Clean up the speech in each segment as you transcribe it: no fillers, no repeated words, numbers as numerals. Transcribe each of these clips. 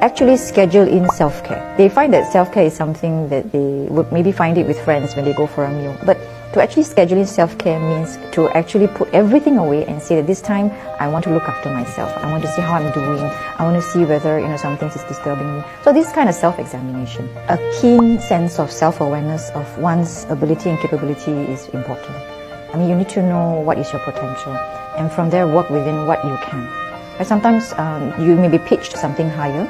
Actually schedule in self-care. They find that self-care is something that they would maybe find it with friends when they go for a meal. But to actually schedule in self-care means to actually put everything away and say that this time I want to look after myself. I want to see how I'm doing. I want to see whether something is disturbing me. So this kind of self-examination. A keen sense of self-awareness of one's ability and capability is important. I mean, you need to know what is your potential, and from there work within what you can. And sometimes you may be pitched something higher,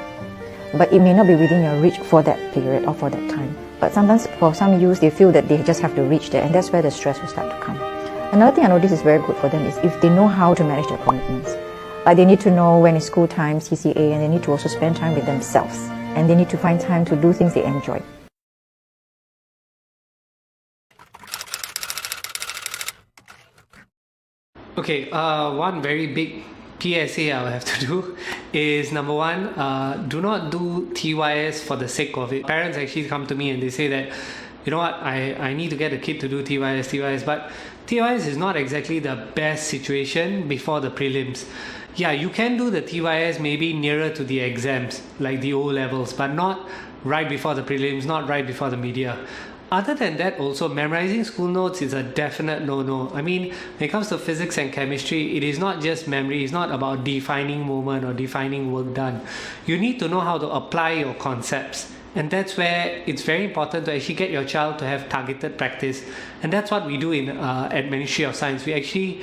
but it may not be within your reach for that period or for that time. But sometimes for some youth, they feel that they just have to reach there, and that's where the stress will start to come. Another thing I notice is very good for them is if they know how to manage their commitments. Like they need to know when it's school time, CCA, and they need to also spend time with themselves. And they need to find time to do things they enjoy. Okay, one very big PSA I will have to do is number one, do not do TYS for the sake of it. Parents actually come to me and they say that, you know what, I need to get a kid to do TYS, but TYS is not exactly the best situation before the prelims. Yeah, you can do the TYS maybe nearer to the exams, like the O levels, but not right before the prelims, not right before the media. Other than that, also memorizing school notes is a definite no-no. I mean, when it comes to physics and chemistry, it is not just memory. It's not about defining moment or defining work done. You need to know how to apply your concepts. And that's where it's very important to actually get your child to have targeted practice. And that's what we do at Ministry of Science. We actually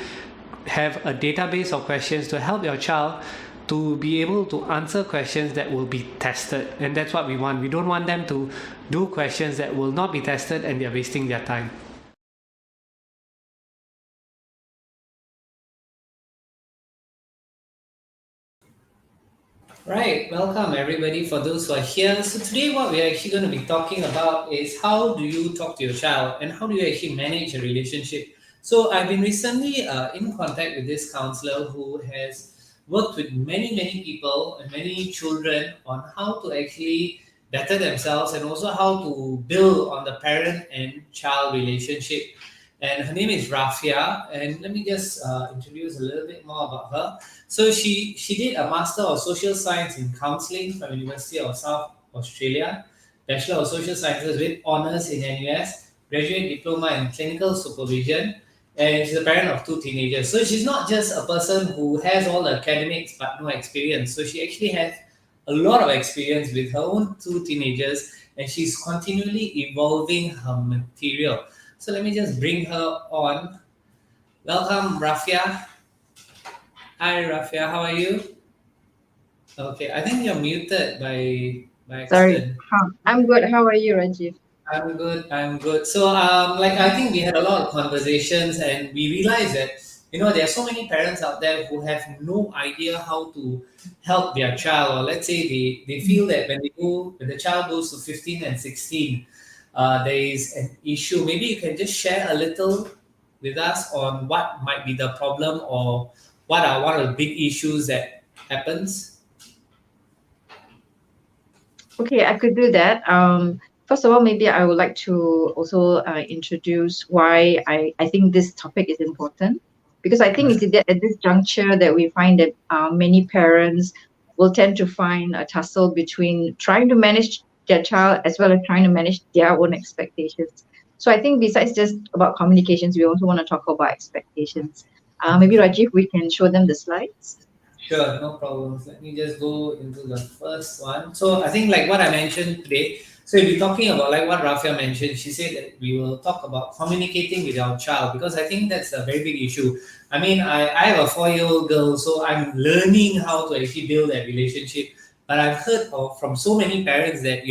have a database of questions to help your child to be able to answer questions that will be tested. And that's what we want. We don't want them to do questions that will not be tested and they're wasting their time. Right, welcome everybody for those who are here. So today what we're actually going to be talking about is how do you talk to your child and how do you actually manage a relationship. So I've been recently in contact with this counselor who has worked with many people and many children on how to actually better themselves and also how to build on the parent and child relationship. And her name is Rafia, and let me just introduce a little bit more about her. So she did a Master of Social Science in Counselling from University of South Australia, Bachelor of Social Sciences with honours in NUS, graduate diploma in Clinical Supervision, and she's a parent of 2 teenagers. So she's not just a person who has all the academics but no experience. So she actually has a lot of experience with her own 2 teenagers, and she's continually evolving her material. So let me just bring her on. Welcome, Rafia. Hi, Rafia. How are you? Okay, I think you're muted by Sorry. accident. I'm good. How are you, Rajiv? I'm good. I'm good. So, I think we had a lot of conversations, and we realized that there are so many parents out there who have no idea how to help their child, or let's say they feel that when the child goes to 15 and 16, there is an issue. Maybe you can just share a little with us on what might be the problem or what are one of the big issues that happens. Okay, I could do that. First of all, maybe I would like to also introduce why I think this topic is important, because I think it's at this juncture that we find that many parents will tend to find a tussle between trying to manage their child as well as trying to manage their own expectations. So I think besides just about communications, we also want to talk about expectations. Maybe Rajiv, we can show them the slides. Sure, no problems. Let me just go into the first one. So I think like what I mentioned today, so we'll be talking about like what Rafia mentioned. She said that we will talk about communicating with our child because I think that's a very big issue. I mean, I have a 4-year-old girl, so I'm learning how to actually build that relationship. But I've heard from so many parents that,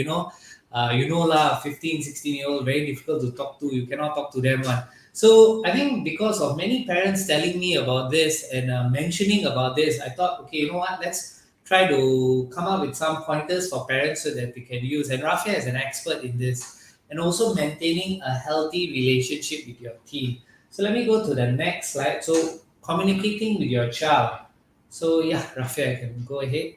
lah, 15, 16-year-old, very difficult to talk to. You cannot talk to them one. So I think because of many parents telling me about this and mentioning about this, I thought, okay, you know what? Let's try to come up with some pointers for parents so that they can use. And Rafia is an expert in this, and also maintaining a healthy relationship with your teen. So let me go to the next slide. So communicating with your child. So yeah, Rafia, I can go ahead.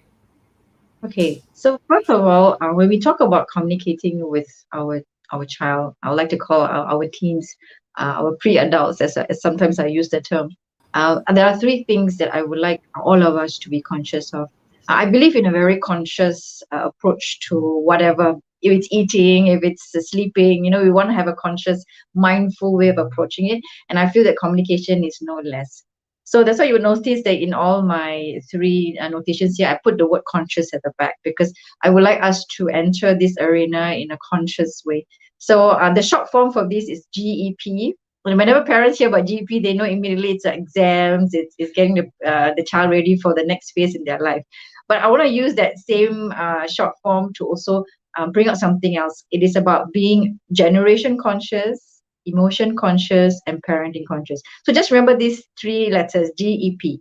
Okay, so first of all, when we talk about communicating with our child, I would like to call our teens, our pre-adults, as sometimes I use the term. There are three things that I would like all of us to be conscious of. I believe in a very conscious approach to whatever. If it's eating, if it's sleeping, we want to have a conscious, mindful way of approaching it. And I feel that communication is no less. So that's why you will notice that in all my three notations here, I put the word conscious at the back because I would like us to enter this arena in a conscious way. So the short form for this is GEP. Whenever parents hear about GP, they know immediately it's exams, it's getting the child ready for the next phase in their life. But I want to use that same short form to also bring out something else. It is about being generation conscious, emotion conscious, and parenting conscious. So just remember these three letters, GEP.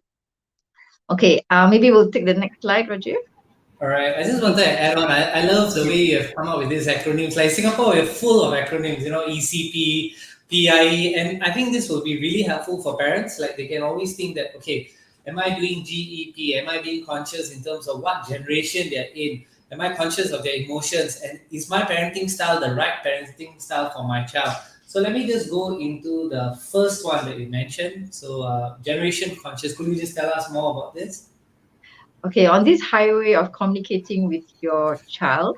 Okay, maybe we'll take the next slide, Rajiv. All right. I just wanted to add on. I love the way you have come up with these acronyms. Like Singapore, we're full of acronyms, ECP, PIE. And I think this will be really helpful for parents. Like they can always think that, okay, am I doing GEP? Am I being conscious in terms of what generation they're in? Am I conscious of their emotions? And is my parenting style the right parenting style for my child? So let me just go into the first one that you mentioned. So generation conscious. Could you just tell us more about this? Okay, on this highway of communicating with your child,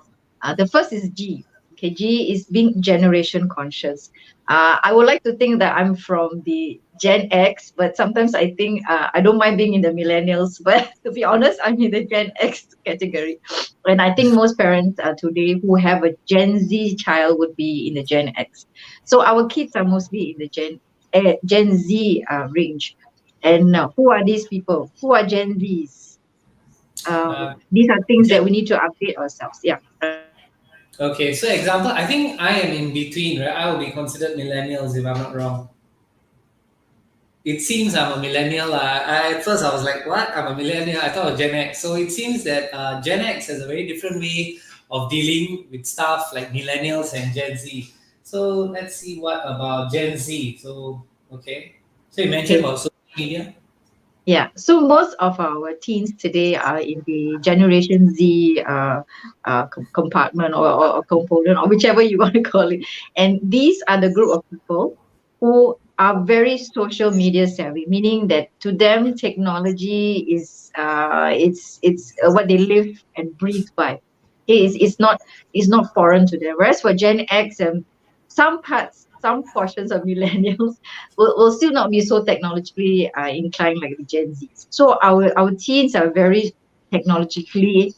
the first is G. Okay, G is being generation conscious. I would like to think that I'm from the Gen X, but sometimes I think I don't mind being in the millennials. But to be honest, I'm in the Gen X category. And I think most parents today who have a Gen Z child would be in the Gen X. So our kids are mostly in the Gen Z range. And who are these people? Who are Gen Zs? Uh, These are things that Gen- we need to update ourselves. Yeah, Rajiv. Okay, so example, I think I am in between, right? I will be considered millennials if I'm not wrong. It seems I'm a millennial. At first, I was like, what? I'm a millennial. I thought I was Gen X. So it seems that Gen X has a very different way of dealing with stuff like millennials and Gen Z. So let's see what about Gen Z. So, okay. So you mentioned Okay. about social media. Yeah, so most of our teens today are in the Generation Z compartment or component or whichever you want to call it. And these are the group of people who are very social media savvy, meaning that to them technology is it's what they live and breathe by. It's not foreign to them. Whereas for Gen X and some portions of millennials will still not be so technologically inclined like the Gen Zs. So our teens are very technologically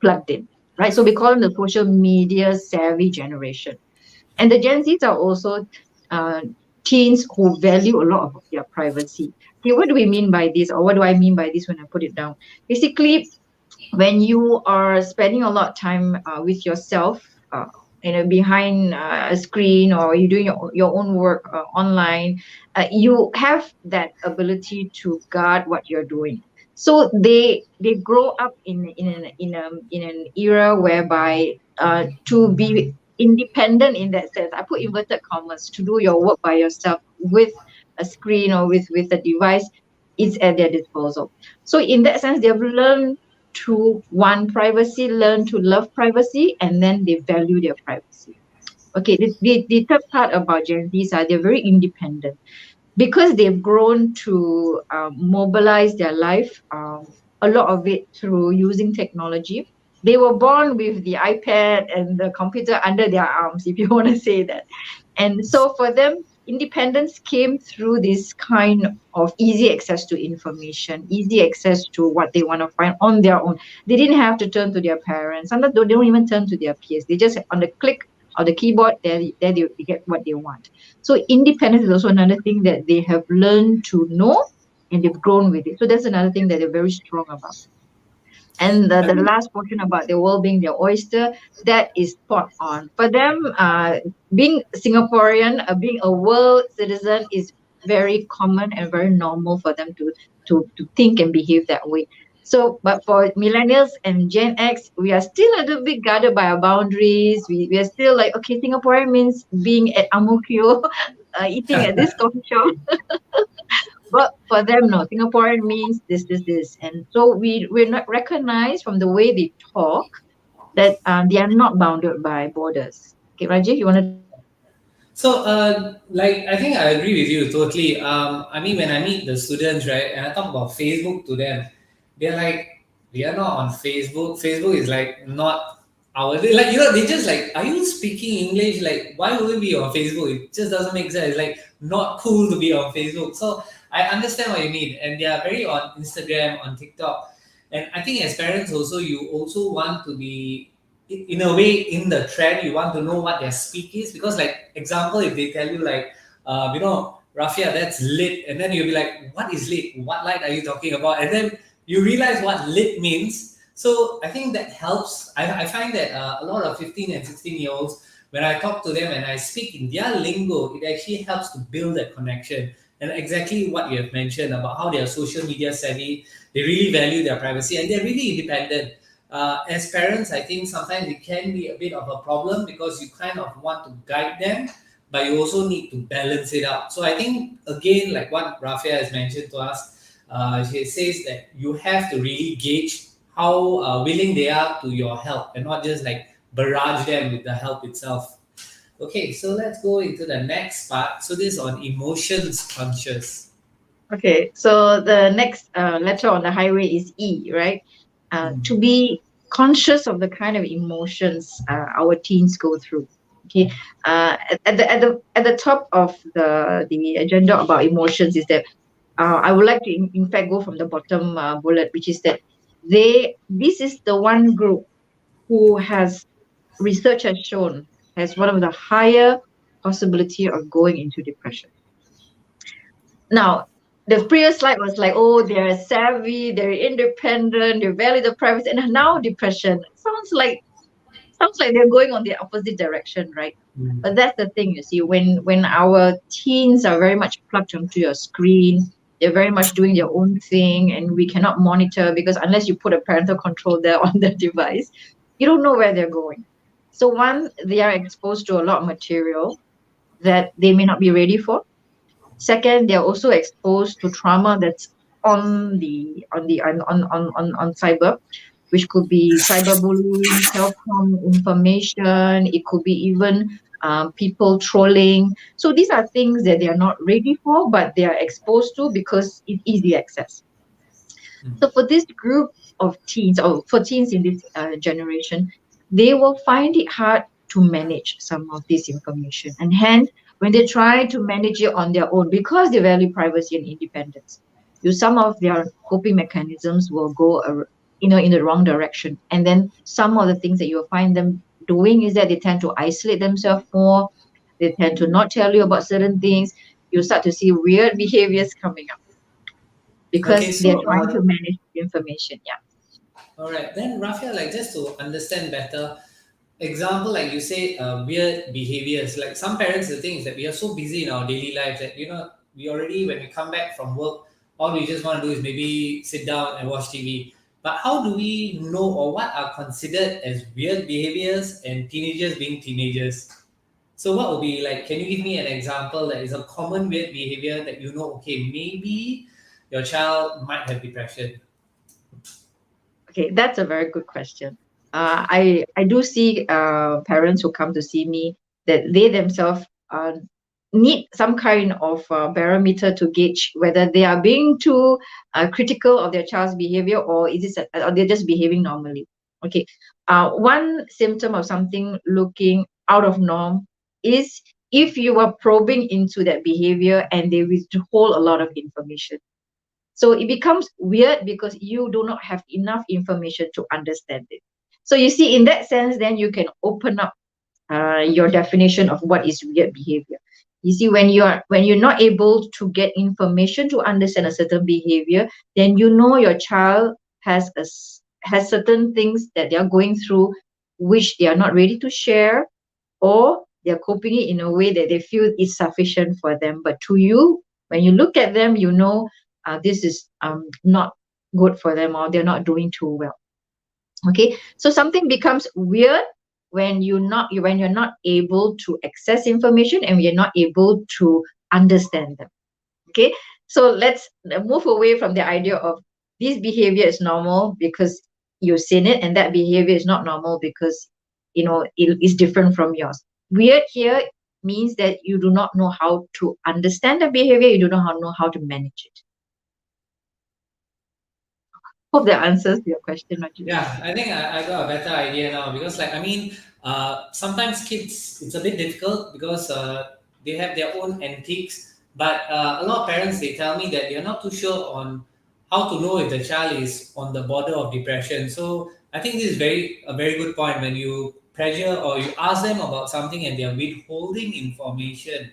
plugged in, right? So we call them the social media savvy generation. And the Gen Zs are also uh, teens who value a lot of their privacy. Okay, what do we mean by this, or what do I mean by this when I put it down? Basically, when you are spending a lot of time with yourself, behind a screen, or you're doing your own work online, you have that ability to guard what you're doing. So they grow up in an era whereby to be independent in that sense, I put inverted commas, to do your work by yourself with a screen or with a device, it's at their disposal. So in that sense, they've learned to want privacy, learn to love privacy, and then they value their privacy. Okay, the third part about Gen Zs are they're very independent because they've grown to mobilize their life, a lot of it through using technology. They were born with the iPad and the computer under their arms, if you want to say that. And so for them, independence came through this kind of easy access to information, easy access to what they want to find on their own. They didn't have to turn to their parents. Sometimes they don't even turn to their peers. They just on the click of the keyboard, there they get what they want. So independence is also another thing that they have learned to know and they've grown with it. So that's another thing that they're very strong about. And the last portion about the world being their oyster, that is spot on. For them, being Singaporean, being a world citizen is very common and very normal for them to think and behave that way. So, but for millennials and Gen X, we are still a little bit guarded by our boundaries. We are still like, okay, Singaporean means being at Ang Mo Kio, eating at this coffee shop. But for them, no, Singaporean means this. And so we're not recognized from the way they talk that they are not bounded by borders. Okay, Rajiv, you want to So, like, I think I agree with you totally. I mean, when I meet the students, right, and I talk about Facebook to them, they're like, we are not on Facebook. Facebook is like not our, like, they just like, are you speaking English? Like, why would we be on Facebook? It just doesn't make sense. It's like not cool to be on Facebook. So, I understand what you mean. And they are very on Instagram, on TikTok. And I think as parents also, you also want to be in a way in the trend. You want to know what their speak is, because like example, if they tell you like Rafia, that's lit, and then you'll be like, what is lit, what light are you talking about? And then you realize what lit means. So I think that helps. I find that a lot of 15 and 16 year olds, when I talk to them and I speak in their lingo, it actually helps to build that connection. And exactly what you have mentioned about how they are social media savvy, they really value their privacy and they're really independent. As parents, I think sometimes it can be a bit of a problem because you kind of want to guide them, but you also need to balance it out. So I think, again, like what Rafia has mentioned to us, she says that you have to really gauge how willing they are to your help and not just like barrage them with the help itself. Okay, so let's go into the next part. So this is on emotions conscious. Okay, so the next letter on the highway is E, right? To be conscious of the kind of emotions our teens go through. Okay, at the top of the agenda about emotions is that I would like to in fact go from the bottom bullet, which is that this is the one group who has research has shown has one of the higher possibility of going into depression. Now, the previous slide was like, oh, they're savvy, they're independent, they value the privacy, and now depression sounds like they're going on the opposite direction, right? Mm. But that's the thing, you see, when our teens are very much plugged onto your screen, they're very much doing their own thing, and we cannot monitor because unless you put a parental control there on the device, you don't know where they're going. So one, they are exposed to a lot of material that they may not be ready for. Second, they're also exposed to trauma that's on cyber, which could be cyberbullying, self-harm information. It could be even people trolling. So these are things that they are not ready for, but they are exposed to because it's easy access. So for this group of teens, or for teens in this generation, they will find it hard to manage some of this information. And hence, when they try to manage it on their own, because they value privacy and independence, some of their coping mechanisms will go, in the wrong direction. And then some of the things that you'll find them doing is that they tend to isolate themselves more. They tend to not tell you about certain things. You start to see weird behaviors coming up Okay, because they're so trying to manage the information. Yeah. all right, then Rafael, like just to understand better, example, like you say, weird behaviors. Like some parents, the thing is that we are so busy in our daily lives that we already, when we come back from work, all we just want to do is maybe sit down and watch TV. But how do we know, or what are considered as weird behaviors and teenagers being teenagers? So what would be like? Can you give me an example that is a common weird behavior that okay, maybe your child might have depression? Okay, that's a very good question. I do see parents who come to see me that they themselves need some kind of barometer to gauge whether they are being too critical of their child's behavior, or or they're just behaving normally. Okay, one symptom of something looking out of norm is if you are probing into that behavior and they withhold a lot of information. So it becomes weird because you do not have enough information to understand it. So you see, in that sense, then you can open up your definition of what is weird behavior. You see, when you're not able to get information to understand a certain behavior, then you know your child has certain things that they are going through, which they are not ready to share, or they're coping it in a way that they feel is sufficient for them. But to you, when you look at them, you know this is not good for them, or they're not doing too well. Okay, so something becomes weird when you're not able to access information and you're not able to understand them. Okay, so let's move away from the idea of this behavior is normal because you've seen it, and that behavior is not normal because it is different from yours. Weird here means that you do not know how to understand the behavior, you do not know how to manage it. Hope that answers your question, Raju. Yeah, I think I got a better idea now because, like, I mean, sometimes kids, it's a bit difficult because they have their own antics. But a lot of parents, they tell me that they're not too sure on how to know if the child is on the border of depression. So I think this is a very good point when you pressure or you ask them about something and they are withholding information.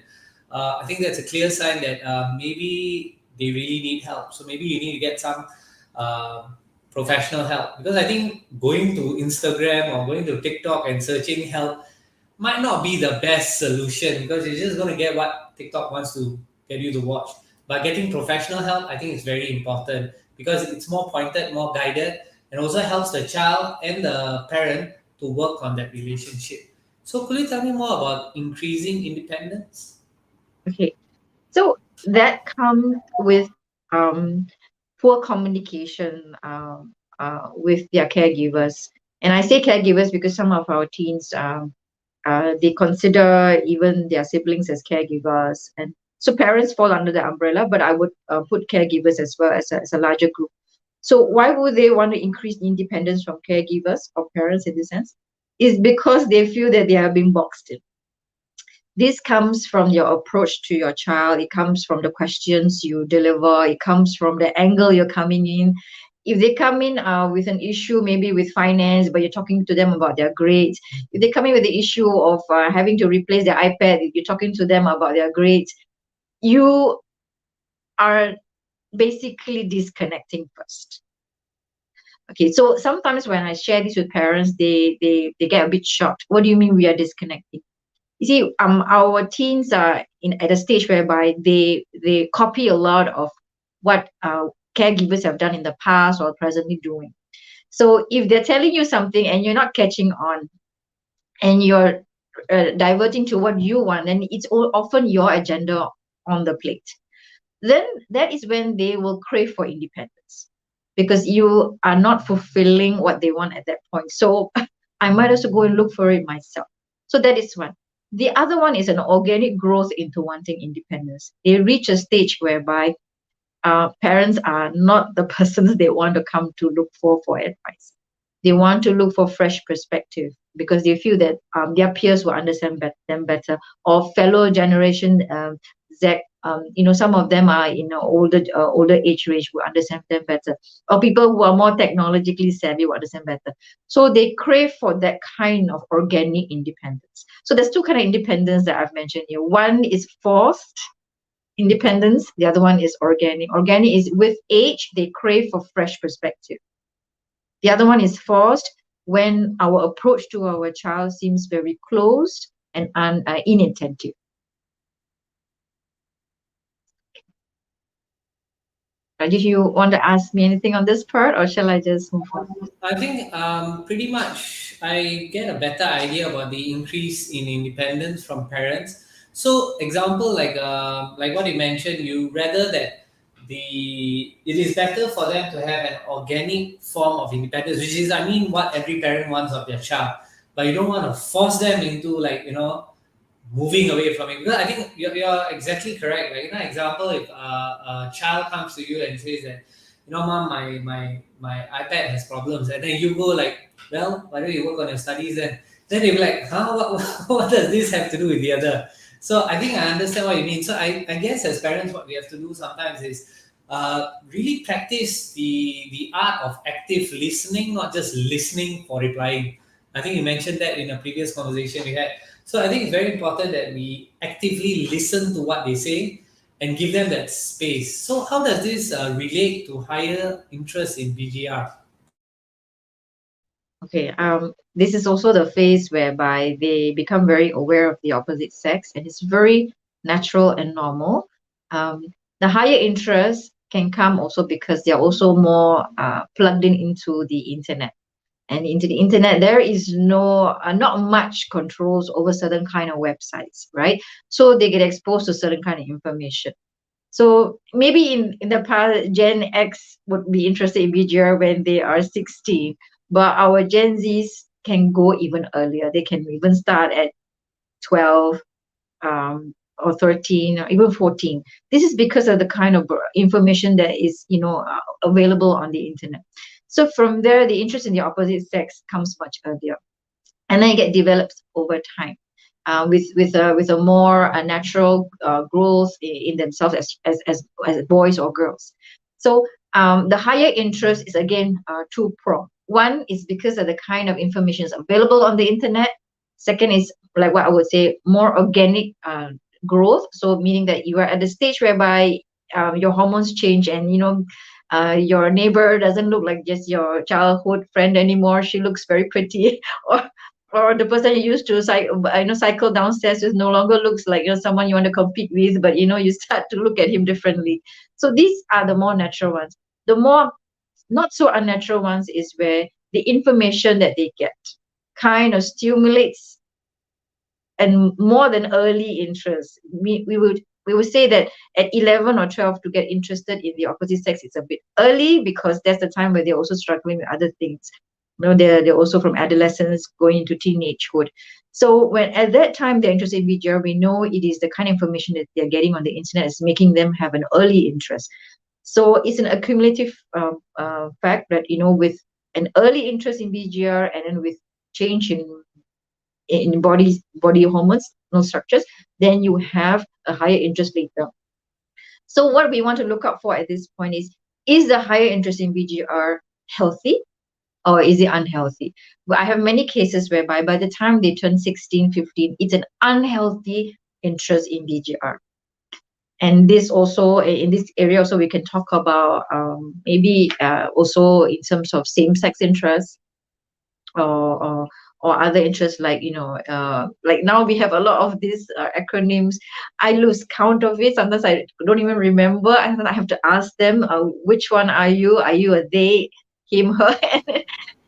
I think that's a clear sign that maybe they really need help. So maybe you need to get some. Uh, Professional help, because I think going to Instagram or going to TikTok and searching help might not be the best solution because you're just going to get what TikTok wants to get you to watch. But getting professional help, I think, is very important because it's more pointed, more guided, and also helps the child and the parent to work on that relationship. So could you tell me more about increasing independence? Okay, so that comes with um, poor communication with their caregivers. And I say caregivers because some of our teens, they consider even their siblings as caregivers. And so parents fall under the umbrella, but I would put caregivers as well as a larger group. So why would they want to increase independence from caregivers or parents in this sense? Is because they feel that they are being boxed in. This comes from your approach to your child. It comes from the questions you deliver. It comes from the angle you're coming in. If they come in with an issue, maybe with finance, but you're talking to them about their grades. If they come in with the issue of having to replace their iPad, you're talking to them about their grades. You are basically disconnecting first. Okay, so sometimes when I share this with parents, they get a bit shocked. What do you mean we are disconnecting? You see, our teens are in at a stage whereby they copy a lot of what caregivers have done in the past or presently doing. So if they're telling you something and you're not catching on, and you're diverting to what you want, then it's often your agenda on the plate. Then that is when they will crave for independence because you are not fulfilling what they want at that point. So I might also go and look for it myself. So that is one. The other one is an organic growth into wanting independence. They reach a stage whereby parents are not the persons they want to come to look for advice. They want to look for fresh perspective because they feel that their peers will understand them better, or fellow generation Z. Some of them are in older age range will understand them better, or people who are more technologically savvy will understand better. So they crave for that kind of organic independence. So there's two kind of independence that I've mentioned here. One is forced independence, the other one is organic. Organic is with age, they crave for fresh perspective. The other one is forced when our approach to our child seems very closed and inattentive. Did you want to ask me anything on this part, or shall I just move on? I think pretty much I get a better idea about the increase in independence from parents. So, example like what you mentioned, you rather that it is better for them to have an organic form of independence, which is I mean what every parent wants of their child, but you don't want to force them into moving away from it, because I think you're exactly correct. Like, example, if a child comes to you and says that, mom, my iPad has problems, and then you go like, well, why don't you work on your studies then they'll be like, huh, what does this have to do with the other? So I think I understand what you mean. So I guess as parents, what we have to do sometimes is really practice the art of active listening, not just listening for replying. I think you mentioned that in a previous conversation we had. So I think it's very important that we actively listen to what they say and give them that space. So how does this relate to higher interest in BGR? Okay, this is also the phase whereby they become very aware of the opposite sex, and it's very natural and normal. The higher interest can come also because they're also more plugged into the internet. And into the internet, there is not much controls over certain kind of websites, right? So they get exposed to certain kind of information. So maybe in the past, Gen X would be interested in BGR when they are 16, but our Gen Zs can go even earlier. They can even start at 12, or 13 or even 14. This is because of the kind of information that is, available on the internet. So from there, the interest in the opposite sex comes much earlier, and then it get developed over time, with a more natural growth in themselves as boys or girls. So the higher interest is again two-pronged. One is because of the kind of information is available on the internet. Second is like what I would say, more organic growth. So meaning that you are at the stage whereby your hormones change, and your neighbor doesn't look like just your childhood friend anymore. She looks very pretty, or the person you used to cycle downstairs with no longer looks like someone you want to compete with, but you start to look at him differently. So these are the more natural ones. The more not so unnatural ones is where the information that they get kind of stimulates and more than early interest. We would say that at 11 or 12 to get interested in the opposite sex, it's a bit early, because that's the time where they're also struggling with other things. They're also from adolescence going into teenagehood. So when at that time they're interested in VGR, we know it is the kind of information that they're getting on the internet is making them have an early interest. So it's an accumulative fact that with an early interest in VGR, and then with change in body hormones, structures, then you have a higher interest later. So what we want to look out for at this point is the higher interest in VGR healthy, or is it unhealthy? But I have many cases whereby by the time they turn 16, 15, it's an unhealthy interest in VGR. And this also, in this area also, we can talk about maybe also in terms of same-sex interests, or other interests, like like now we have a lot of these acronyms. I lose count of it. Sometimes I don't even remember, and then I have to ask them, which one are you? Are you a they, him, her?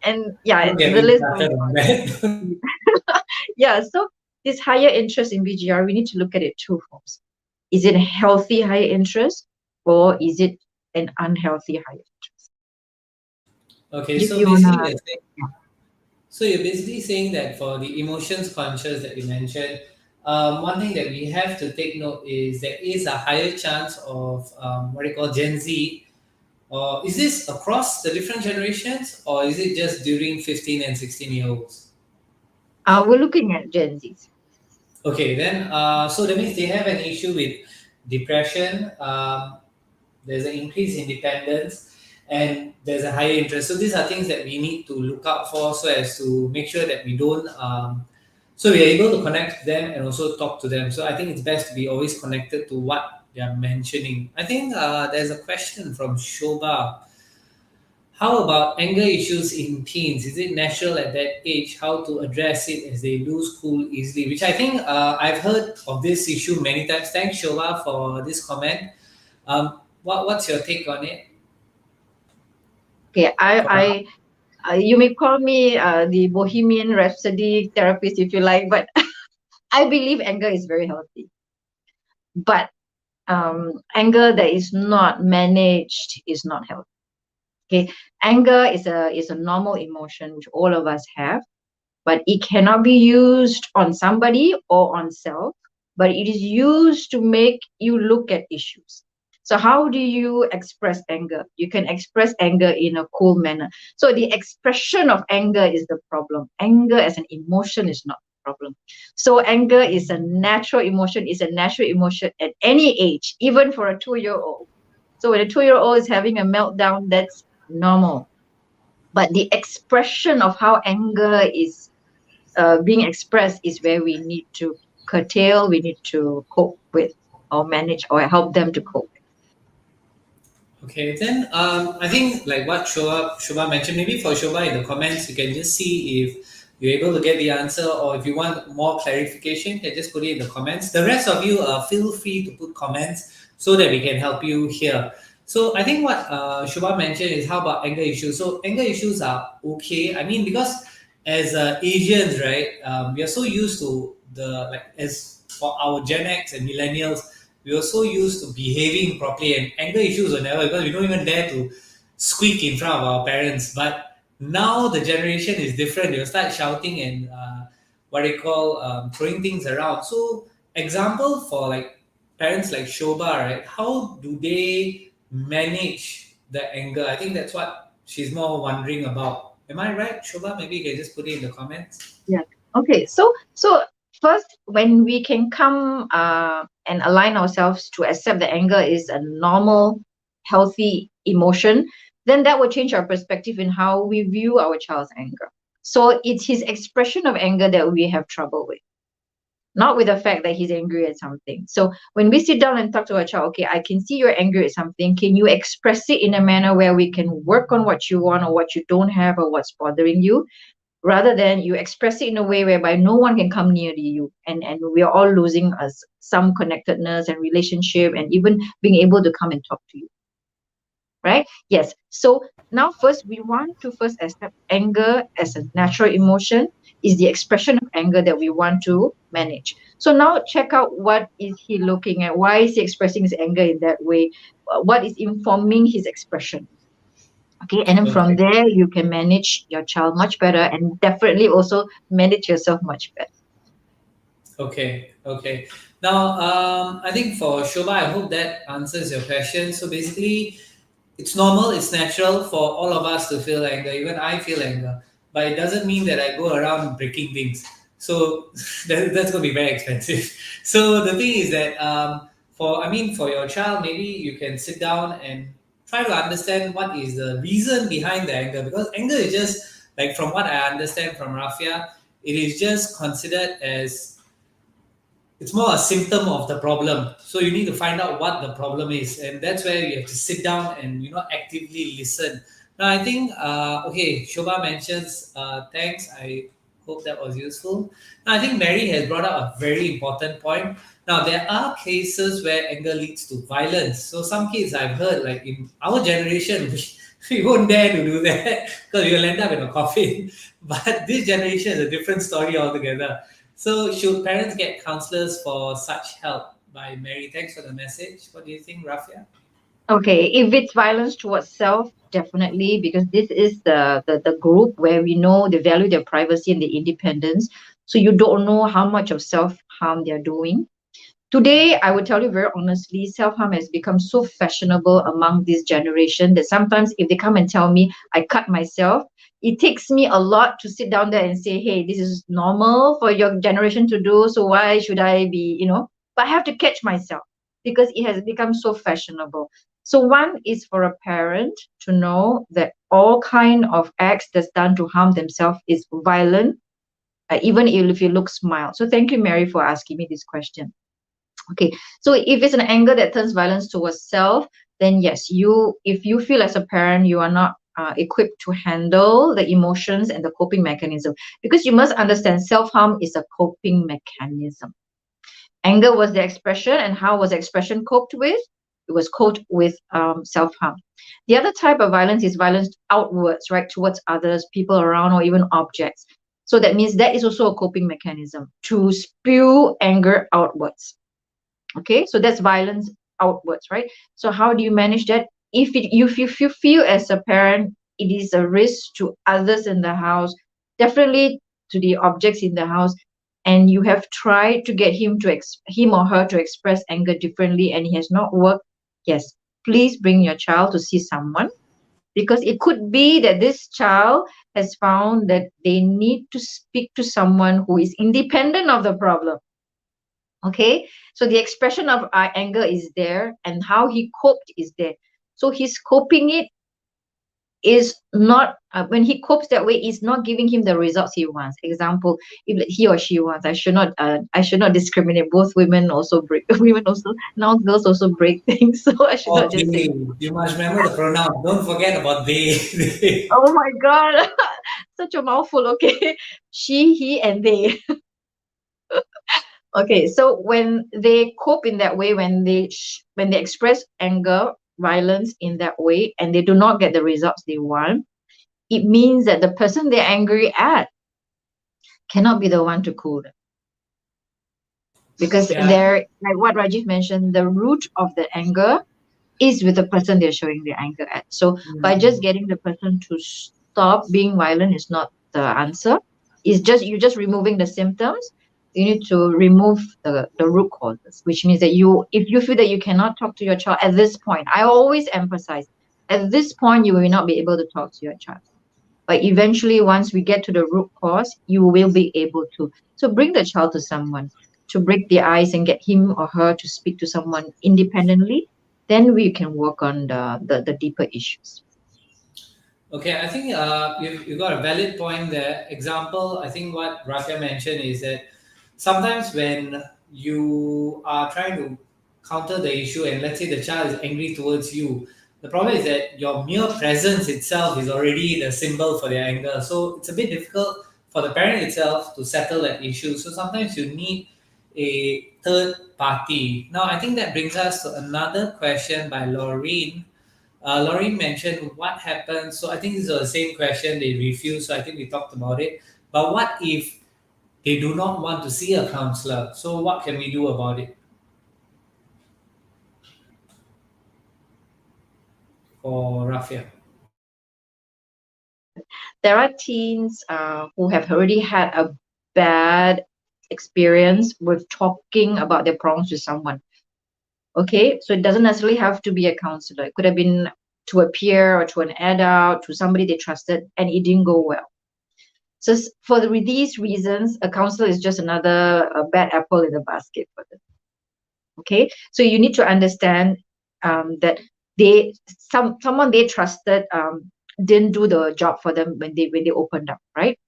And yeah, Don't get the me list started on that. yeah. So this higher interest in VGR, we need to look at it two forms. Is it a healthy higher interest, or is it an unhealthy higher interest? Okay, If so you basically, wanna, you're basically saying that for the emotions conscious that you mentioned, one thing that we have to take note is there is a higher chance of what you call Gen Z. Or is this across the different generations, or is it just during 15 and 16-year-olds? we're looking at Gen Zs. Okay, then, so that means they have an issue with depression. There's an increase in dependence, and there's a higher interest. So these are things that we need to look out for, so as to make sure that we don't. So we are able to connect them and also talk to them. So I think it's best to be always connected to what they are mentioning. I think there's a question from Shoba. How about anger issues in teens? Is it natural at that age? How to address it as they lose cool easily? Which I think I've heard of this issue many times. Thanks, Shola, for this comment. What's your take on it? Okay, you may call me the Bohemian Rhapsody therapist if you like, but I believe anger is very healthy. But anger that is not managed is not healthy. Okay, anger is a normal emotion which all of us have, but it cannot be used on somebody or on self, but it is used to make you look at issues. So how do you express anger? You can express anger in a cool manner. So the expression of anger is the problem. Anger as an emotion is not the problem. So anger is a natural emotion, at any age, even for a 2-year-old. So when a 2-year-old is having a meltdown, that's normal. But the expression of how anger is being expressed is where we need to curtail, we need to cope with, or manage, or help them to cope. Okay, then I think like what Shoba mentioned, maybe for Shoba in the comments, you can just see if you're able to get the answer, or if you want more clarification, you can just put it in the comments. The rest of you, feel free to put comments so that we can help you here. So I think what Shoba mentioned is how about anger issues. So anger issues are okay. I mean, because as Asians, right, we are so used to as for our Gen X and millennials, we were so used to behaving properly, and anger issues were never, because we don't even dare to squeak in front of our parents. But now the generation is different. They'll start shouting and what they call throwing things around. So example for like parents like Shobha, right? How do they manage the anger? I think that's what she's more wondering about. Am I right, Shobha? Maybe you can just put it in the comments. Yeah. Okay. So first, when we can come and align ourselves to accept that anger is a normal, healthy emotion, then that will change our perspective in how we view our child's anger. So it's his expression of anger that we have trouble with, not with the fact that he's angry at something. So when we sit down and talk to our child, okay, I can see you're angry at something. Can you express it in a manner where we can work on what you want or what you don't have or what's bothering you? Rather than you express it in a way whereby no one can come near to you, and we are all losing us some connectedness and relationship and even being able to come and talk to you, right? Yes. So now first we want to first accept anger as a natural emotion is the expression of anger that we want to manage. So now check out what is he looking at, why is he expressing his anger in that way, what is informing his expression. Okay, and then from Okay. there you can manage your child much better and definitely also manage yourself much better. Okay, okay. Now, I think for Shobha, I hope that answers your question. So basically, it's normal, it's natural for all of us to feel anger. Even I feel anger, but it doesn't mean that I go around breaking things. So that's going to be very expensive. So the thing is that for your child, maybe you can sit down and try to understand what is the reason behind the anger, because anger is just like, from what I understand from Rafia, it is just considered as, it's more a symptom of the problem. So you need to find out what the problem is, and that's where you have to sit down and actively listen. Now I think okay, Shobha mentions thanks. I hope that was useful. Now I think Mary has brought up a very important point. Now there are cases where anger leads to violence. So some kids I've heard, like in our generation, we won't dare to do that because we'll end up in a coffin. But this generation is a different story altogether. So, should parents get counselors for such help? By Mary. Thanks for the message. What do you think, Rafia? Okay, if it's violence towards self, definitely, because this is the group where we know they value their privacy and their independence. So you don't know how much of self harm they're doing. Today, I would tell you very honestly, self harm has become so fashionable among this generation that sometimes if they come and tell me I cut myself, it takes me a lot to sit down there and say, hey, this is normal for your generation to do. So why should I be, But I have to catch myself because it has become so fashionable. So one is for a parent to know that all kind of acts that's done to harm themselves is violent, even if it looks mild. So thank you, Mary, for asking me this question. Okay, so if it's an anger that turns violence towards self, then yes, if you feel as a parent you are not equipped to handle the emotions and the coping mechanism, because you must understand self-harm is a coping mechanism. Anger was the expression, and how was the expression coped with? It was coped with self-harm. The other type of violence is violence outwards, right, towards others, people around, or even objects. So that means that is also a coping mechanism to spew anger outwards. Okay, so that's violence outwards, right? So how do you manage that? If you feel as a parent it is a risk to others in the house, definitely to the objects in the house, and you have tried to get him or her to express anger differently and it has not worked, yes, please bring your child to see someone, because it could be that this child has found that they need to speak to someone who is independent of the problem. Okay, so the expression of our anger is there and how he coped is there. So his coping it is not when he copes that way is not giving him the results he wants. Example, if he or she wants, I should not discriminate. Both women also break, women also, now girls also break things, so I should Oh, not just say, they. You must remember the pronoun. Don't forget about they. They. oh my god, such a mouthful. Okay, she, he, and they. Okay, so when they cope in that way, when they express anger, violence in that way, and they do not get the results they want, it means that the person they're angry at cannot be the one to cool them, because Yeah. they're like what Rajiv mentioned, the root of the anger is with the person they're showing the anger at. So by just Mm. getting the person to stop being violent is not the answer. It's just you're just removing the symptoms, you need to remove the root causes, which means that if you feel that you cannot talk to your child at this point, I always emphasize, at this point, you will not be able to talk to your child. But eventually, once we get to the root cause, you will be able to. So bring the child to someone to break the ice and get him or her to speak to someone independently. Then we can work on the deeper issues. Okay, I think you got a valid point there. Example, I think what Rafia mentioned is that sometimes when you are trying to counter the issue and let's say the child is angry towards you, the problem is that your mere presence itself is already the symbol for their anger. So it's a bit difficult for the parent itself to settle that issue. So sometimes you need a third party. Now, I think that brings us to another question by Laureen. Lauren mentioned what happens. So I think this is the same question. They refuse. So I think we talked about it. But what if they do not want to see a counselor? So what can we do about it? For Rafia. There are teens who have already had a bad experience with talking about their problems with someone. Okay, so it doesn't necessarily have to be a counselor. It could have been to a peer or to an adult, to somebody they trusted, and it didn't go well. So these reasons, a counselor is just another bad apple in the basket for them. Okay, so you need to understand that someone they trusted didn't do the job for them when they opened up, right?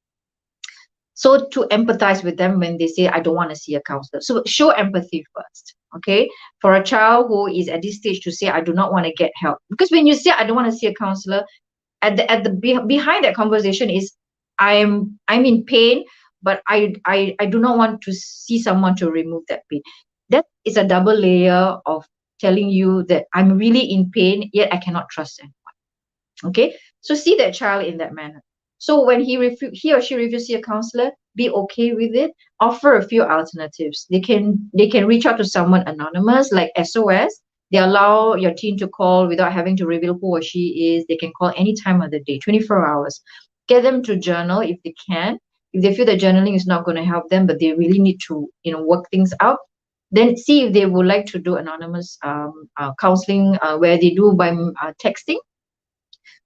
So to empathize with them when they say, I don't want to see a counselor. So show empathy first. Okay. For a child who is at this stage to say, I do not want to get help. Because when you say, I don't want to see a counselor, behind that conversation is, I'm in pain, but I do not want to see someone to remove that pain. That is a double layer of telling you that I'm really in pain, yet I cannot trust anyone. Okay. So see that child in that manner. So when he or she refuses to see a counselor, be okay with it. Offer a few alternatives. They can reach out to someone anonymous like SOS. They allow your teen to call without having to reveal who or she is. They can call any time of the day, 24 hours. Get them to journal if they can. If they feel that journaling is not going to help them, but they really need to, work things out, then see if they would like to do anonymous counseling where they do by texting.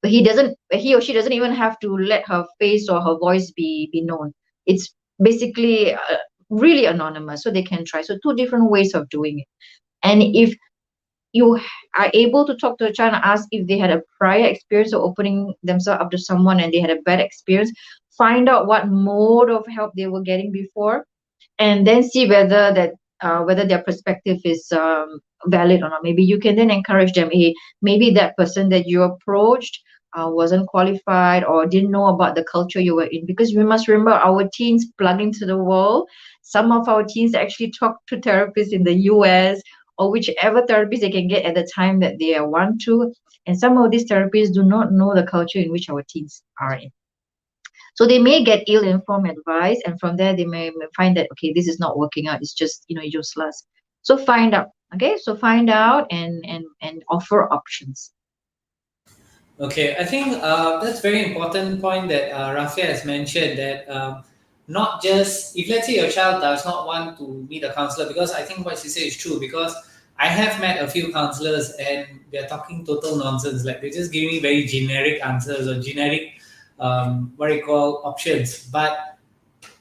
But he or she doesn't even have to let her face or her voice be known. It's basically really anonymous, so they can try. So two different ways of doing it. And if you are able to talk to a child and ask if they had a prior experience of opening themselves up to someone and they had a bad experience, find out what mode of help they were getting before, and then see whether their perspective is valid or not. Maybe you can then encourage them, hey, maybe that person that you approached wasn't qualified or didn't know about the culture you were in, because we must remember our teens plug into the world. Some of our teens actually talk to therapists in the US or whichever therapists they can get at the time that they want to, and some of these therapists do not know the culture in which our teens are in. So they may get ill-informed advice, and from there they may find that, okay, this is not working out. It's just, useless. So find out, okay? So find out and offer options. Okay, I think that's very important point that Rafia has mentioned, that not just if let's say your child does not want to meet a counselor, because I think what she said is true, because I have met a few counselors and they're talking total nonsense. Like they're just giving me very generic answers or generic what do you call options. But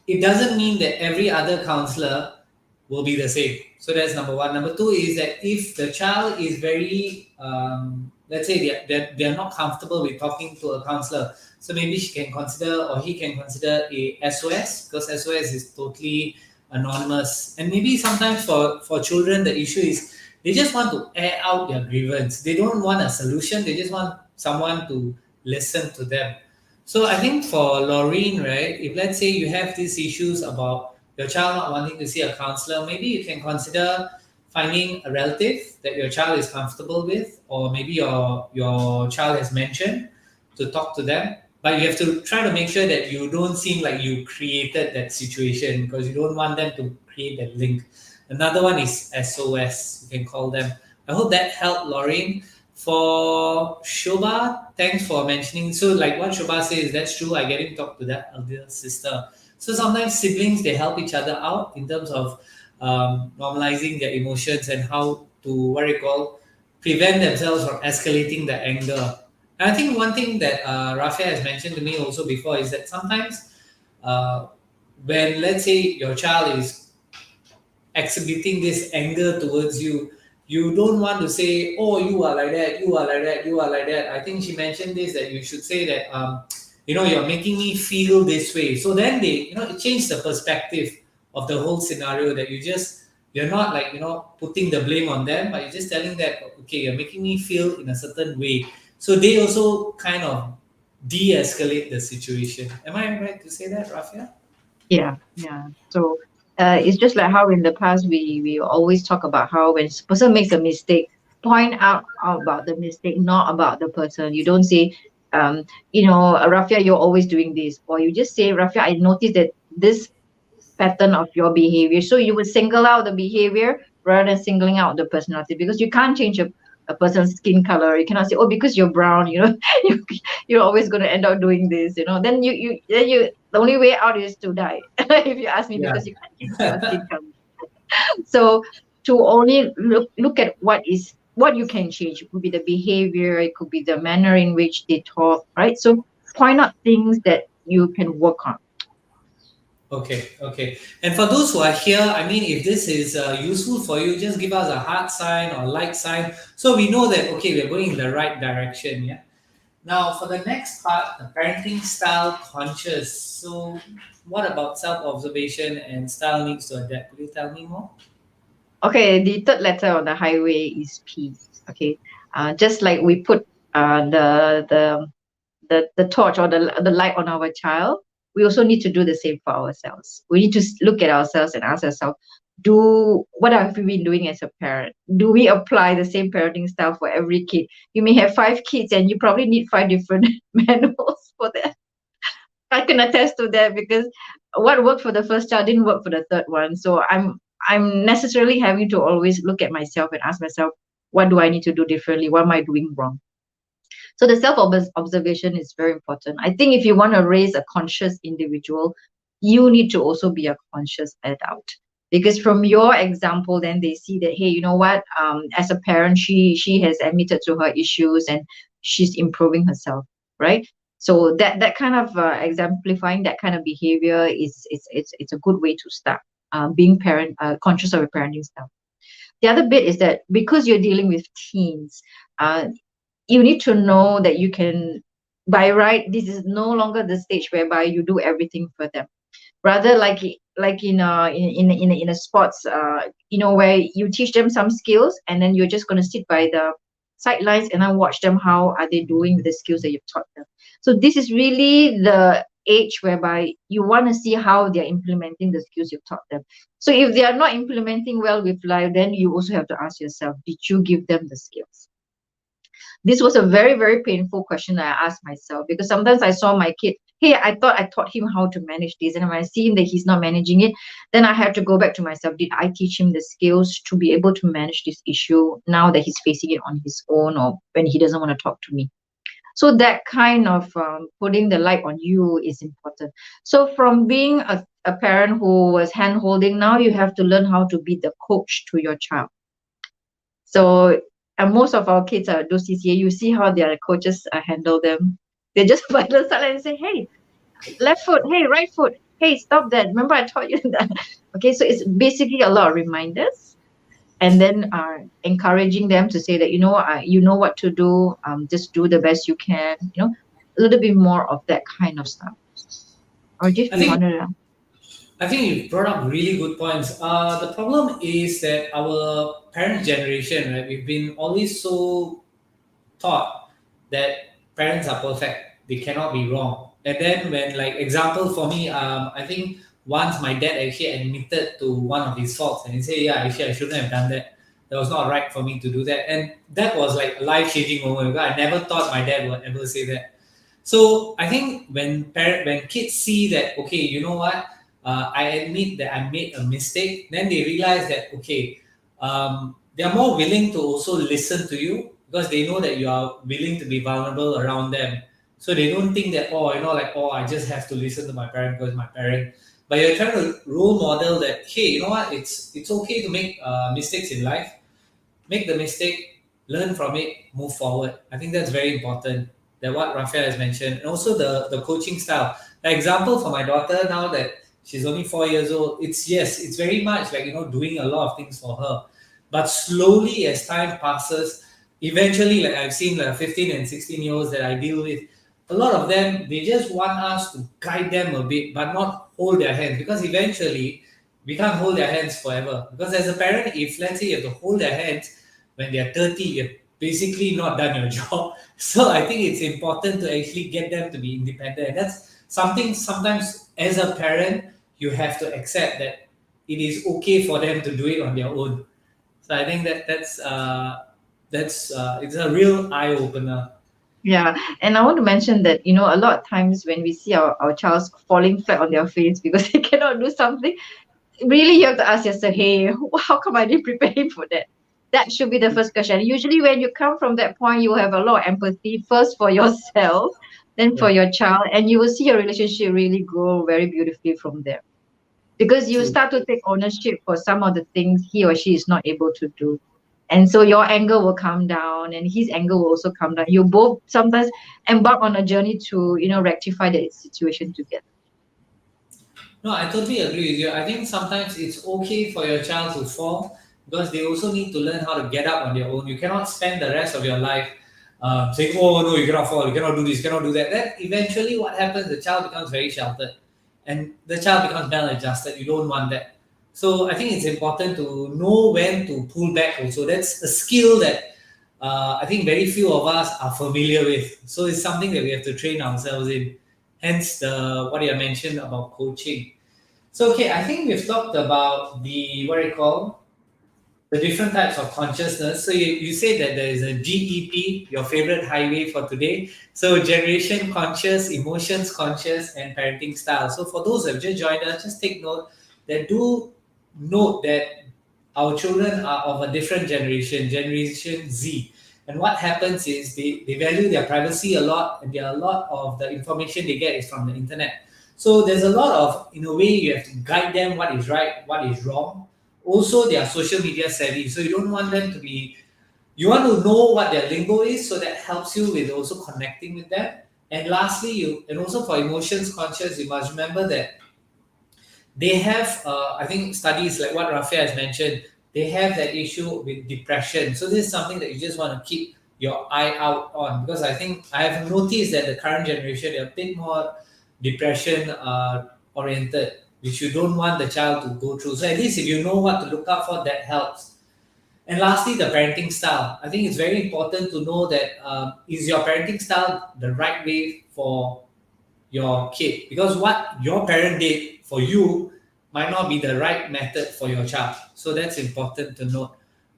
it doesn't mean that every other counselor will be the same. So that's number one. Number two is that if the child is very, let's say they're not comfortable with talking to a counselor, so maybe she can consider or he can consider a SOS, because SOS is totally anonymous. And maybe sometimes for children, the issue is they just want to air out their grievance. They don't want a solution. They just want someone to listen to them. So I think for Laureen, right, if let's say you have these issues about your child not wanting to see a counselor, maybe you can consider finding a relative that your child is comfortable with, or maybe your child has mentioned to talk to them. But you have to try to make sure that you don't seem like you created that situation, because you don't want them to create that link. Another one is SOS. You can call them. I hope that helped, Laureen. For Shobha, thanks for mentioning. So, like what Shobha says, that's true. I get him to talk to that elder sister. So sometimes siblings, they help each other out in terms of normalizing their emotions and how to, what you call, prevent themselves from escalating the anger. And I think one thing that Rafia has mentioned to me also before is that sometimes uh, when, let's say, your child is exhibiting this anger towards you, you don't want to say, oh, you are like that, you are like that, you are like that. I think she mentioned this, that you should say that, you're making me feel this way. So then they, it changed the perspective of the whole scenario, that you're not like, putting the blame on them, but you're just telling that, okay, you're making me feel in a certain way. So they also kind of de-escalate the situation. Am I right to say that, Rafia? Yeah, yeah. So it's just like how in the past we always talk about how when person makes a mistake, point out about the mistake, not about the person. You don't say, Rafia, you're always doing this, or you just say, Rafia, I noticed that this pattern of your behavior. So you would single out the behavior rather than singling out the personality, because you can't change a person's skin color. You cannot say, oh, because you're brown, you, you're always going to end up doing this, then you the only way out is to die. If you ask me, Yeah. because you can't change your skin color. So to only look at what you can change. It could be the behavior, it could be the manner in which they talk, right? So point out things that you can work on. Okay, okay. And for those who are here, I mean, if this is useful for you, just give us a heart sign or like sign, so we know that, okay, we're going in the right direction. Yeah. Now, for the next part, the parenting style conscious. So, what about self observation and style needs to adapt? Could you tell me more? Okay, the third letter on the highway is P. Okay, just like we put the torch or the light on our child, we also need to do the same for ourselves. We need to look at ourselves and ask ourselves, what have we been doing as a parent? Do we apply the same parenting style for every kid? You may have 5 kids and you probably need 5 different manuals for that. I can attest to that, because what worked for the first child didn't work for the third one. So I'm necessarily having to always look at myself and ask myself, what do I need to do differently? What am I doing wrong? So the self observation is very important. I think if you want to raise a conscious individual, you need to also be a conscious adult. Because from your example, then they see that, hey, you know what? As a parent, she has admitted to her issues and she's improving herself, right? So that kind of exemplifying that kind of behavior it's a good way to start being parent conscious of your parenting style. The other bit is that because you're dealing with teens, uh, you need to know that you can, by right, this is no longer the stage whereby you do everything for them. Rather, like in a sports, where you teach them some skills and then you're just going to sit by the sidelines and then watch them, how are they doing with the skills that you've taught them. So this is really the age whereby you want to see how they're implementing the skills you've taught them. So if they are not implementing well with life, then you also have to ask yourself, did you give them the skills? This was a very, very painful question that I asked myself, because sometimes I saw my kid, hey, I thought I taught him how to manage this. And when I see him that he's not managing it, then I have to go back to myself. Did I teach him the skills to be able to manage this issue now that he's facing it on his own, or when he doesn't want to talk to me? So that kind of putting the light on you is important. So from being a parent who was hand holding, now you have to learn how to be the coach to your child. So, and most of our kids are those CCA. You see how their coaches handle them. They just by the side and say, "Hey, left foot. Hey, right foot. Hey, stop that. Remember I taught you that." Okay, so it's basically a lot of reminders, and then encouraging them to say that you know what to do. Just do the best you can. A little bit more of that kind of stuff. Or if I you want think to, I think you brought up really good points. The problem is that our parent generation, right? We've been always so taught that parents are perfect; they cannot be wrong. And then, when, like, example for me, I think once my dad actually admitted to one of his faults, and he said, "Yeah, actually, I shouldn't have done that. That was not right for me to do that." And that was like a life changing moment, because I never thought my dad would ever say that. So I think when kids see that, okay, you know what, I admit that I made a mistake, then they realize that, okay, they are more willing to also listen to you, because they know that you are willing to be vulnerable around them. So they don't think that, oh, like, oh, I just have to listen to my parent because my parent. But you're trying to role model that, hey, you know what, it's okay to make mistakes in life. Make the mistake, learn from it, move forward. I think that's very important. That what Rafael has mentioned, and also the coaching style. An example for my daughter now that she's only 4 years old. It's yes, it's very much like doing a lot of things for her, but slowly as time passes, eventually, like I've seen like 15 and 16-year-olds that I deal with, a lot of them they just want us to guide them a bit, but not hold their hands because eventually we can't hold their hands forever. Because as a parent, if let's say you have to hold their hands when they're 30, you've basically not done your job. So I think it's important to actually get them to be independent. And that's something sometimes as a parent, you have to accept that it is okay for them to do it on their own. So I think that's it's a real eye opener. Yeah, and I want to mention that, a lot of times when we see our child falling flat on their face because they cannot do something, really you have to ask yourself, hey, how come I didn't prepare him for that? That should be the first question. Usually when you come from that point, you have a lot of empathy, first for yourself, then for Yeah, your child, and you will see your relationship really grow very beautifully from there. Because you true. start to take ownership for some of the things he or she is not able to do. And so your anger will come down and his anger will also come down. You both sometimes embark on a journey to, rectify the situation together. No, I totally agree with you. I think sometimes it's okay for your child to fall because they also need to learn how to get up on their own. You cannot spend the rest of your life saying, oh, no, you cannot fall, you cannot do this, you cannot do that. Then eventually, what happens? The child becomes very sheltered and the child becomes maladjusted. You don't want that. So I think it's important to know when to pull back also. That's a skill that I think very few of us are familiar with. So it's something that we have to train ourselves in. Hence the what you mentioned about coaching. So okay, I think we've talked about the what do you call the different types of consciousness. So you say that there is a GEP, your favorite highway for today. So generation conscious, emotions conscious, and parenting style. So for those who have just joined us, just take note that do note that our children are of a different generation, Generation Z. And what happens is they value their privacy a lot, and there are a lot of the information they get is from the internet. So there's a lot of, in a way, you have to guide them what is right, what is wrong. Also, they are social media savvy, so you don't want them to be. You want to know what their lingo is, so that helps you with also connecting with them. And lastly, and also for emotions conscious, you must remember that they have I think studies like what Rafael has mentioned, they have that issue with depression. So this is something that you just want to keep your eye out on, because I think I have noticed that the current generation are a bit more depression oriented, which you don't want the child to go through. So at least if you know what to look out for, that helps. And lastly, the parenting style. I think it's very important to know that is your parenting style the right way for your kid, because what your parent did for you might not be the right method for your child. So that's important to note.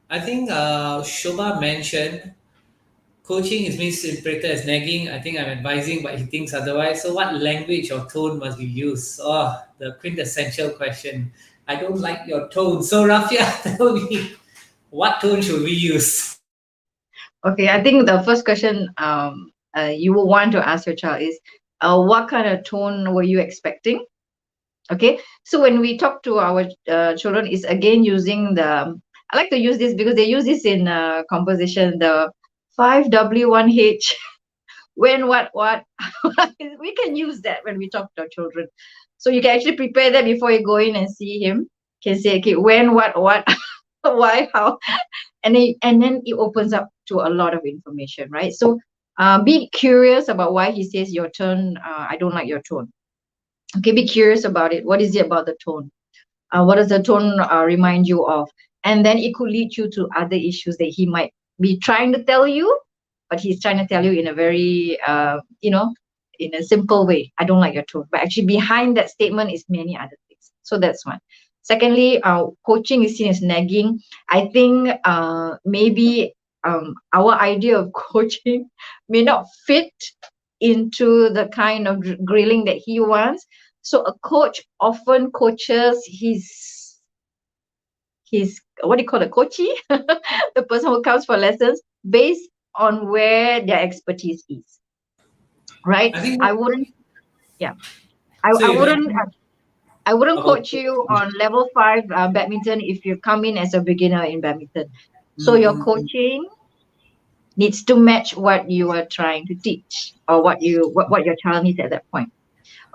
I think Shobha mentioned coaching is misinterpreted as nagging. I think I'm advising, but he thinks otherwise. So what language or tone must be used? Oh, the quintessential question. I don't like your tone. So Rafia, tell me, what tone should we use? Okay, I think the first question you will want to ask your child is, what kind of tone were you expecting? Okay, so when we talk to our children, is again using the. I like to use this because they use this in composition. The 5W1H. When what we can use that when we talk to our children. So you can actually prepare that before you go in and see him. Can say, okay, when what why how, and then it opens up to a lot of information, right? So be curious about why he says your turn, I don't like your tone. Okay, be curious about it. What is it about the tone? What does the tone remind you of? And then it could lead you to other issues that he might be trying to tell you, but he's trying to tell you in a very in a simple way. I don't like your tone, but actually behind that statement is many other things. So that's one. Secondly, coaching is seen as nagging. I think maybe our idea of coaching may not fit into the kind of grilling that he wants. So a coach often coaches his what do you call it, coachee, the person who comes for lessons based on where their expertise is. right? I think I wouldn't, yeah, I, so. I You wouldn't, mentioned I wouldn't about. coach you on level five badminton if you come in as a beginner in badminton. So your Mm-mm. coaching needs to match what you are trying to teach or what your child needs at that point.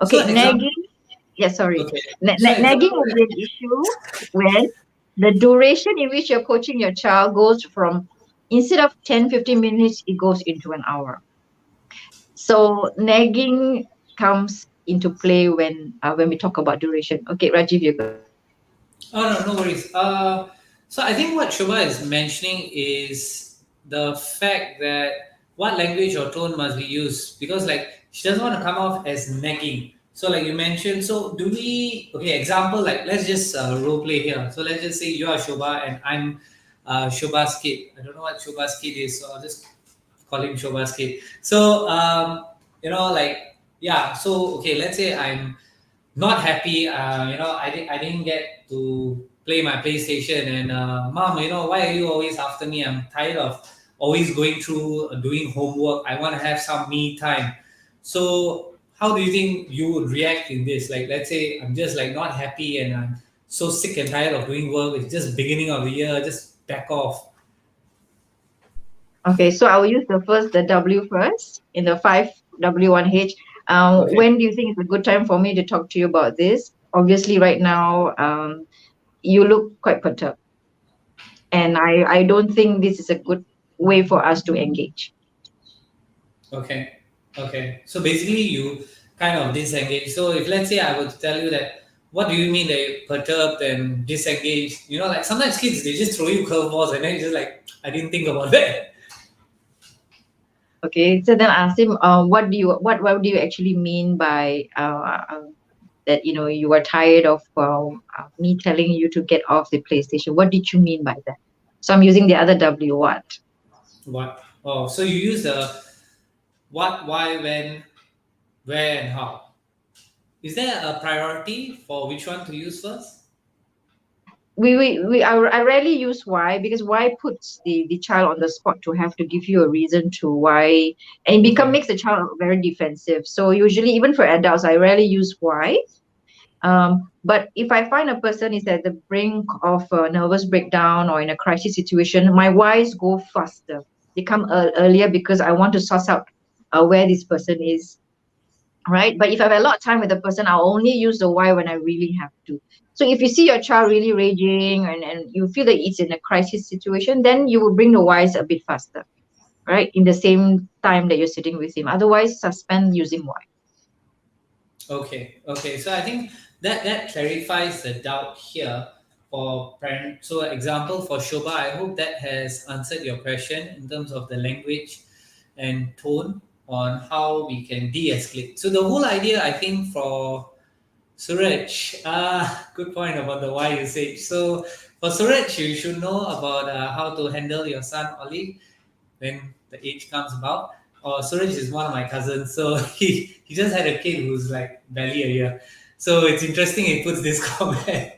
So Okay, example. nagging. Yeah, sorry. Okay. So Nagging example. will be an issue when the duration in which you're coaching your child goes from, instead of 10-15 minutes, it goes into an hour. So nagging comes into play when we talk about duration. Okay, Rajiv, you go. Oh no, no worries. So I think what Shobha is mentioning is the fact that what language or tone must be used, because like she doesn't want to come off as nagging. So like you mentioned, so do we? Okay, example, like let's just role play here. So let's just say you are Shobha and I'm Shobha's kid. I don't know what Shobha's kid is, so I'll just call him Shobha's kid. So like yeah. So okay, let's say I'm not happy. I didn't get to play my PlayStation, and mom, why are you always after me? I'm tired of always going through doing homework. I want to have some me time. So, how do you think you would react in this? Like, let's say I'm just like not happy and I'm so sick and tired of doing work. It's just beginning of the year. Just back off. Okay, so I will use the W first in the 5W1H. Okay. When do you think is a good time for me to talk to you about this? Obviously, right now, you look quite perturbed, and I don't think this is a good way for us to engage. Okay. Okay. So basically, you kind of disengage. So if let's say I would tell you that, what do you mean that you're perturbed and disengaged? Like sometimes kids they just throw you curveballs and then you're just like, I didn't think about that. Okay, so then I ask him, what do you actually mean by that? You are tired of me telling you to get off the PlayStation. What did you mean by that? So I'm using the other W. What? What? Oh, so you use the what, why, when, where, and how. Is there a priority for which one to use first? I rarely use why, because why puts the child on the spot to have to give you a reason to why, and it become Okay. makes the child very defensive. So usually, even for adults, I rarely use why. But if I find a person is at the brink of a nervous breakdown or in a crisis situation, my whys go faster. They come earlier because I want to source out where this person is, right? But if I have a lot of time with the person, I'll only use the why when I really have to. So if you see your child really raging and you feel that it's in a crisis situation, then you will bring the whys a bit faster, right? In the same time that you're sitting with him. Otherwise, suspend using why. Okay, okay. So I think that clarifies the doubt here for parent. So example for Shobha, I hope that has answered your question in terms of the language and tone on how we can de-escalate. So the whole idea, I think, for Suraj, good point about the why usage. So for Suraj, you should know about how to handle your son Oli when the age comes about. Or Suraj is one of my cousins, so he just had a kid who's like barely a year. So it's interesting he puts this comment.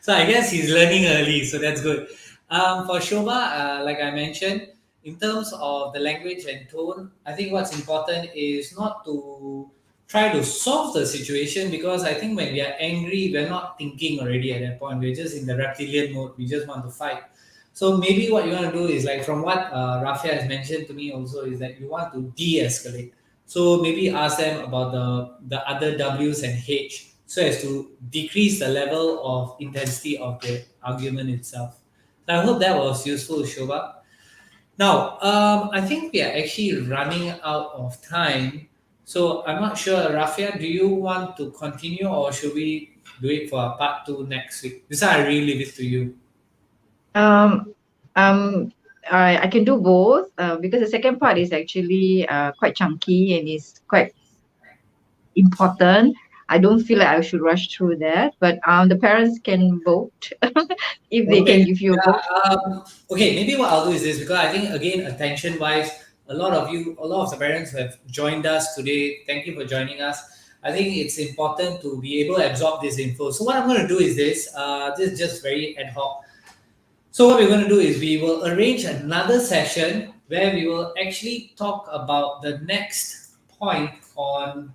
So I guess he's learning early, so that's good. For Shobha, like I mentioned, in terms of the language and tone, I think what's important is not to try to solve the situation, because I think when we are angry, we're not thinking already at that point. We're just in the reptilian mode. We just want to fight. So maybe what you want to do is like from what Rafia has mentioned to me also is that you want to de-escalate. So maybe ask them about the other W's and H so as to decrease the level of intensity of the argument itself. So I hope that was useful, Shobha. Now, I think we are actually running out of time. So I'm not sure, Rafia, do you want to continue or should we do it for a part two next week? This I really leave it to you. Um, um, I can do both because the second part is actually quite chunky and is quite important. I don't feel like I should rush through that, but the parents can vote if they can Okay. give you a vote. Yeah. Okay. Maybe what I'll do is this, because I think again, attention wise, a lot of the parents who have joined us today. Thank you for joining us. I think it's important to be able to absorb this info. So what I'm going to do is this. This is just very ad hoc. So what we're going to do is we will arrange another session where we will actually talk about the next point on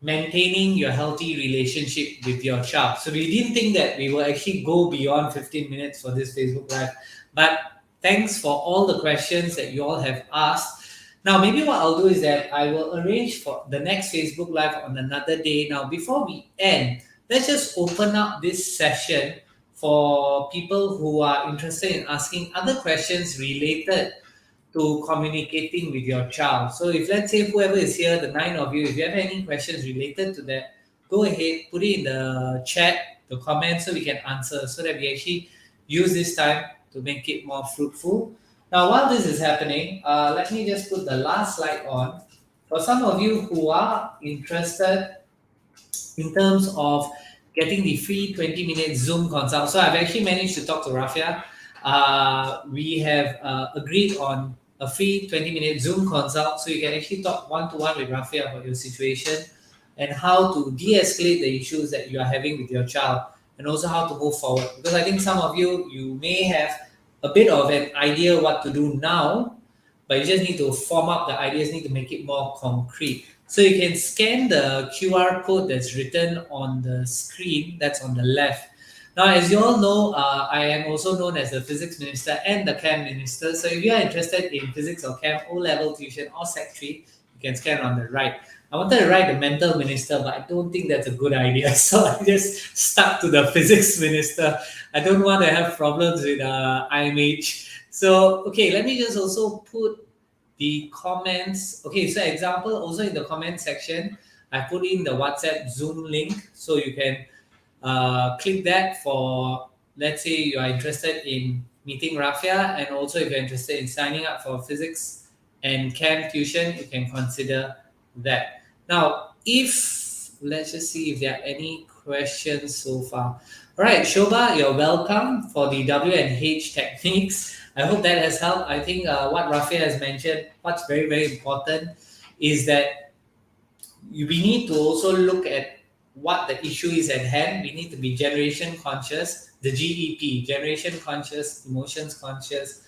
maintaining your healthy relationship with your child. So we didn't think that we will actually go beyond 15 minutes for this Facebook Live. But thanks for all the questions that you all have asked. Now, maybe what I'll do is that I will arrange for the next Facebook Live on another day. Now, before we end, let's just open up this session for people who are interested in asking other questions related to communicating with your child. So if, let's say, whoever is here, the 9 of you, if you have any questions related to that, go ahead, put it in the chat, the comments, so we can answer, so that we actually use this time to make it more fruitful. Now, while this is happening, let me just put the last slide on. For some of you who are interested in terms of getting the free 20-minute Zoom consult. So I've actually managed to talk to Rafia. We have agreed on a free 20-minute Zoom consult, so you can actually talk one-to-one with Rafia about your situation and how to de-escalate the issues that you are having with your child, and also how to move forward. Because I think some of you may have a bit of an idea what to do now, but you just need to form up the ideas, need to make it more concrete. So you can scan the QR code that's written on the screen, that's on the left. Now, as you all know, I am also known as the physics minister and the chem minister. So if you are interested in physics or chem, O-level tuition or Sec 3, you can scan on the right. I wanted to write the mental minister, but I don't think that's a good idea. So I just stuck to the physics minister. I don't want to have problems with IMH. So, okay, let me just also put the comments. Okay, so example, also in the comment section, I put in the WhatsApp Zoom link. So you can click that for, let's say you are interested in meeting Rafia, and also if you're interested in signing up for physics and chem tuition, you can consider that. Now, let's just see if there are any questions so far. All right, Shobha, you're welcome for the W&H techniques. I hope that has helped. I think what Rafia has mentioned, what's very, very important is that we need to also look at what the issue is at hand. We need to be generation conscious, the GEP, generation conscious, emotions conscious,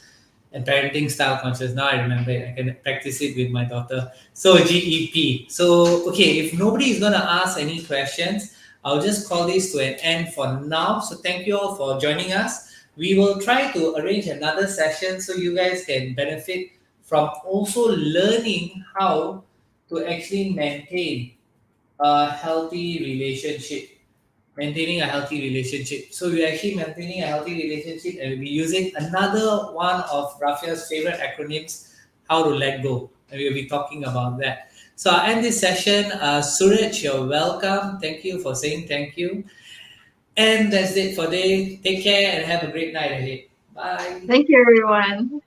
and parenting style conscious. Now I remember it. I can practice it with my daughter. So GEP. So, okay, if nobody is going to ask any questions, I'll just call this to an end for now. So thank you all for joining us. We will try to arrange another session so you guys can benefit from also learning how to actually maintain a healthy relationship. Maintaining a healthy relationship. So we're actually maintaining a healthy relationship, and we'll be using another one of Rafia's favorite acronyms, how to let go. And we'll be talking about that. So I'll end this session. Suraj, you're welcome. Thank you for saying thank you. And that's it for today. Take care and have a great night ahead. Bye. Thank you, everyone.